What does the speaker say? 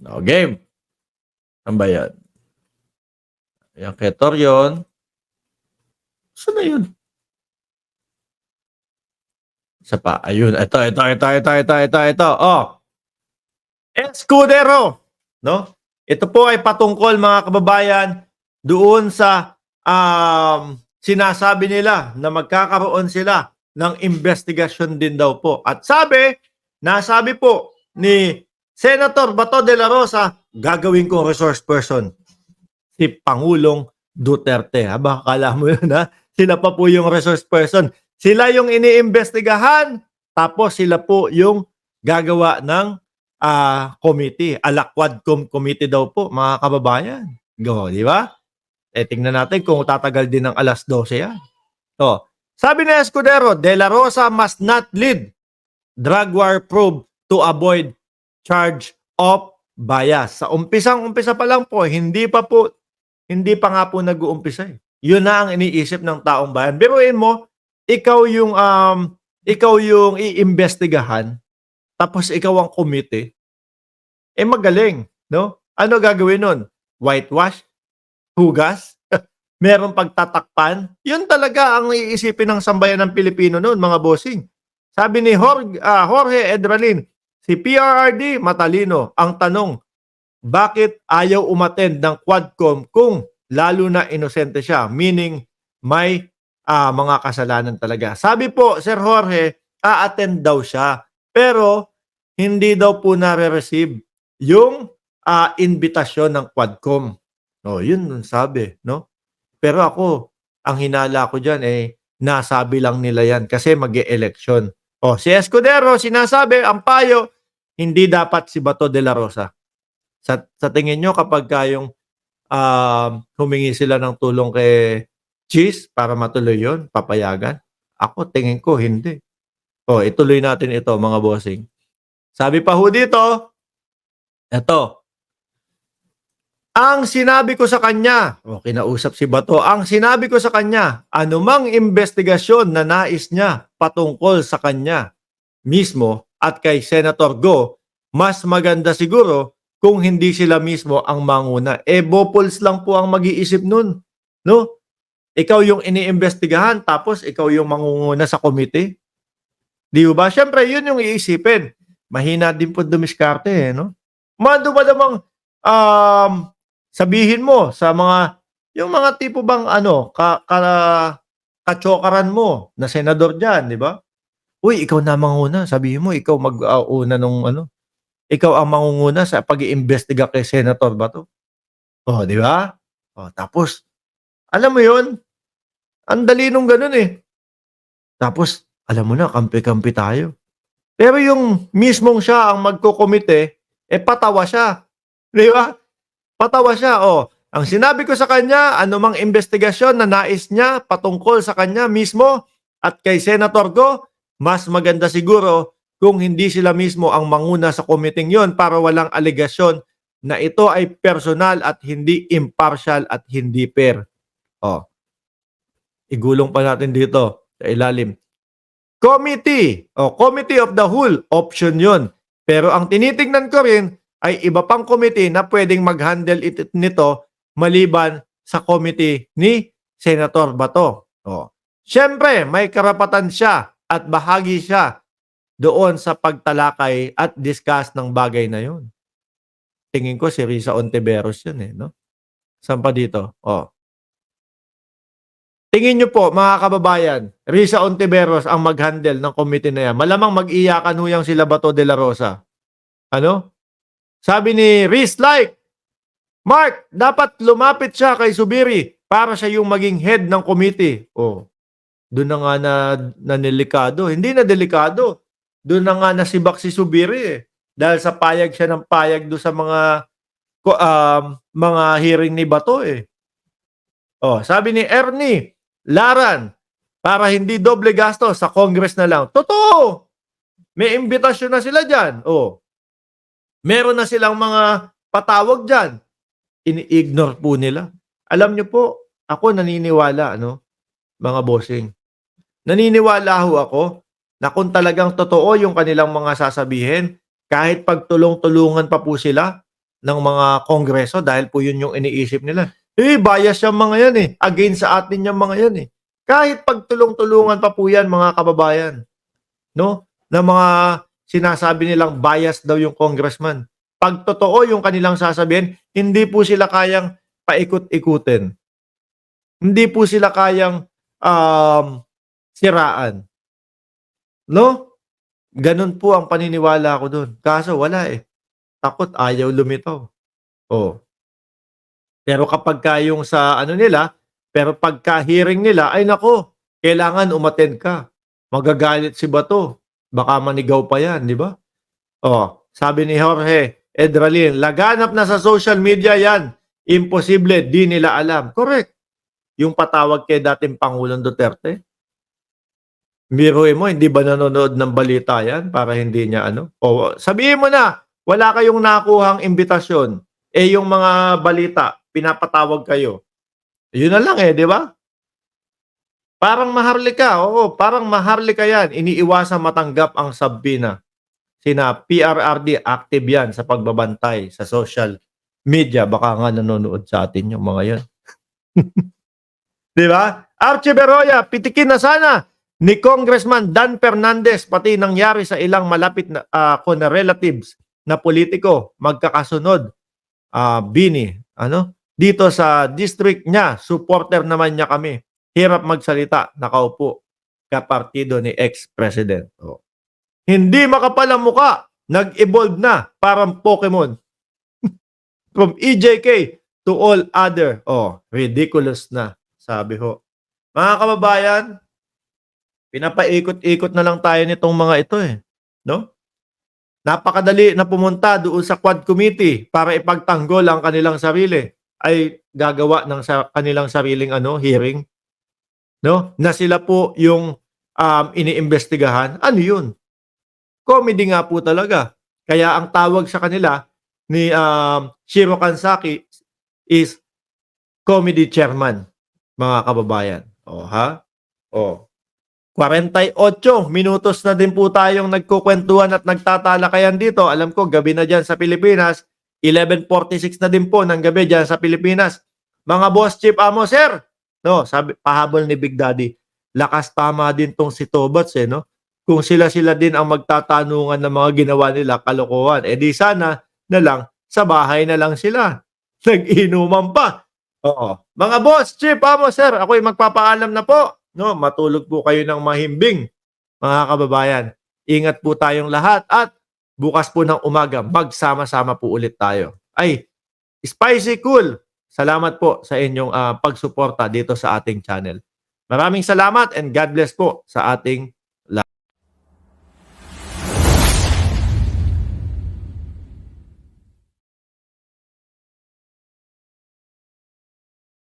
O, game. Ano ba yan? Ayan, Ketorion. Saan na yun? Isa pa. Ayun. Ito. Oh. Escudero. No? Ito po ay patungkol, mga kababayan, doon sa sinasabi nila na magkakaroon sila ng investigasyon din daw po. At nasabi po ni Senator Bato de la Rosa, gagawin kong resource person si Pangulong Duterte. Baka akala mo yun, ha? Sila pa po yung resource person. Sila yung iniimbestigahan, tapos sila po yung gagawa ng committee. Quadcom committee daw po, mga kababayan. Go, di ba? Tingnan natin kung tatagal din ng alas 12 yan. Sabi ni Escudero, De La Rosa must not lead drug war probe to avoid charge of bias. Sa umpisa pa lang po, hindi pa nga po nag-uumpisa eh. Yun na ang iniisip ng taong bayan. Biruin mo, ikaw yung iimbestigahan, tapos ikaw ang committee. Magaling, no? Ano gagawin nun? Whitewash? Hugas? Merong pagtatakpan? Yun talaga ang iisipin ng sambayan ng Pilipino noon, mga bossing. Sabi ni Jorge Edralin, si PRRD matalino. Ang tanong, bakit ayaw umattend ng Quadcom kung lalo na inosente siya? Meaning, may mga kasalanan talaga. Sabi po, Sir Jorge, a-attend daw siya. Pero, hindi daw po nare-receive yung invitasyon ng Quadcom. Yun sabi, no? Pero ako, ang hinala ko dyan, nasabi lang nila yan kasi mag-e-election. Si Escudero, sinasabi, ang payo, hindi dapat si Bato de la Rosa. Sa tingin nyo, kapag kayong humingi sila ng tulong kay Cheese para matuloy yun, papayagan? Ako, tingin ko, hindi. Ituloy natin ito, mga bossing. Sabi pa ho dito, eto, ang sinabi ko sa kanya, kinausap si Bato, ang sinabi ko sa kanya, anumang investigasyon na nais niya patungkol sa kanya mismo at kay Senator Go, mas maganda siguro kung hindi sila mismo ang manguna. Bopols lang po ang mag-iisip nun. No? Ikaw yung iniimbestigahan, tapos ikaw yung mangunguna sa committee. Di ba? Siyempre, yun yung iisipin. Mahina din po dumiskarte, no? Mado ba namang sabihin mo sa yung mga tipo bang kachokaran mo na senador dyan, di ba? Uy, ikaw na manguna. Sabihin mo, ikaw mag-una nung ikaw ang mangunguna sa pag-iimbestiga kay Senator Bato. Di ba? Tapos, alam mo yun, ang dali nung ganun eh. Tapos, alam mo na, kampi-kampi tayo. Pero yung mismong siya ang magko-komite, patawa siya. Di ba? Patawa siya. Ang sinabi ko sa kanya, anumang investigasyon na nais niya patungkol sa kanya mismo at kay Senator Go, mas maganda siguro kung hindi sila mismo ang manguna sa committee yon para walang alegasyon na ito ay personal at hindi impartial at hindi fair. Igulong pa natin dito sa ilalim. Committee of the whole, option yon. Pero ang tinitingnan ko rin ay iba pang committee na pwedeng mag-handle nito maliban sa committee ni Senator Bato. Siyempre, may karapatan siya at bahagi siya doon sa pagtalakay at discuss ng bagay na yun. Tingin ko si Risa Ontiveros yun no? Saan pa dito? Tingin nyo po, mga kababayan, Risa Ontiveros ang mag-handle ng committee na yan. Malamang mag-iyakan huyang sila Bato de la Rosa. Ano? Sabi ni Riz Like, Mark, dapat lumapit siya kay Zubiri para siya yung maging head ng committee. Doon na nga na delikado. Hindi na delikado. Doon na nga nasibak si Zubiri dahil sa payag siya ng payag doon sa mga hearing ni Bato sabi ni Ernie Laran, para hindi doble gasto sa Congress na lang. Totoo! May imbitasyon na sila dyan. Meron na silang mga patawag dyan. Ini-ignore po nila. Alam nyo po, ako naniniwala, mga bossing. Naniniwala ho ako na kung talagang totoo yung kanilang mga sasabihin, kahit pagtulong-tulungan pa po sila, ng mga kongreso dahil po yun yung iniisip nila. Bias yung mga yan eh. Against sa atin yung mga yan eh. Kahit pagtulong-tulungan pa po yan mga kababayan. No? Na mga sinasabi nilang bias daw yung congressman. Pag totoo yung kanilang sasabihin, hindi po sila kayang paikot-ikutin. Hindi po sila kayang siraan. No? Ganun po ang paniniwala ko dun. Kaso wala eh. Takot, ayaw lumitaw. Oh. Pero kapag yung sa ano nila, pero pagka hearing nila, ay nako, kailangan umattend ka. Magagalit si Bato. Baka manigaw pa yan, di ba? Oh, sabi ni Jorge Edralin, laganap na sa social media yan. Imposible, di nila alam. Correct. Yung patawag kay dating Pangulong Duterte. Biruin mo, hindi ba nanonood ng balita yan para hindi niya ano? O, sabihin mo na, wala kayong nakuhang imbitasyon. Eh yung mga balita, pinapatawag kayo. Yun na lang eh, di ba? Parang maharlika, oo, parang maharlika yan. Iniiwasan matanggap ang sabina. Sina PRRD, active yan sa pagbabantay sa social media. Baka nga nanonood sa atin yung mga yan. Di ba? Archie Beroya, pitikin na sana ni Congressman Dan Fernandez pati nangyari sa ilang malapit na na relatives na politiko magkakasunod. Bini, ano? Dito sa district niya, supporter naman niya kami. Hirap magsalita, nakaupo kapartido ni ex-president. Oh. Hindi makapal ang muka, nag-evolve na parang Pokemon. From EJK to all other. Oh, ridiculous na, sabi ho. Mga kababayan, pinapaikot-ikot na lang tayo nitong mga ito eh. No? Napakadali na pumunta doon sa Quad Committee para ipagtanggol ang kanilang sarili. Ay gagawa ng kanilang sariling hearing. No? Na sila po yung iniimbestigahan. Ano yun? Comedy nga po talaga. Kaya ang tawag sa kanila ni Shiro Kansaki is comedy chairman, mga kababayan. O ha? O. 48 minutos na din po tayong nagkukwentuhan at nagtatalakayan dito. Alam ko, gabi na dyan sa Pilipinas. 11:46 na din po ng gabi dyan sa Pilipinas. Mga boss chief amo, sir. No, sabi, pahabol ni Big Daddy. Lakas tama din tong si Tobats eh, no? Kung sila-sila din ang magtatanungan ng mga ginawa nila, kalokohan. Eh di sana na lang, sa bahay na lang sila. Nag-inuman pa. Oo. Mga boss chief amo, sir, ako'y magpapaalam na po. No, matulog po kayo ng mahimbing, mga kababayan. Ingat po tayong lahat at bukas po ng umaga, magsama-sama po ulit tayo. Ay, Spicy Cool, salamat po sa inyong pagsuporta dito sa ating channel. Maraming salamat and God bless po sa ating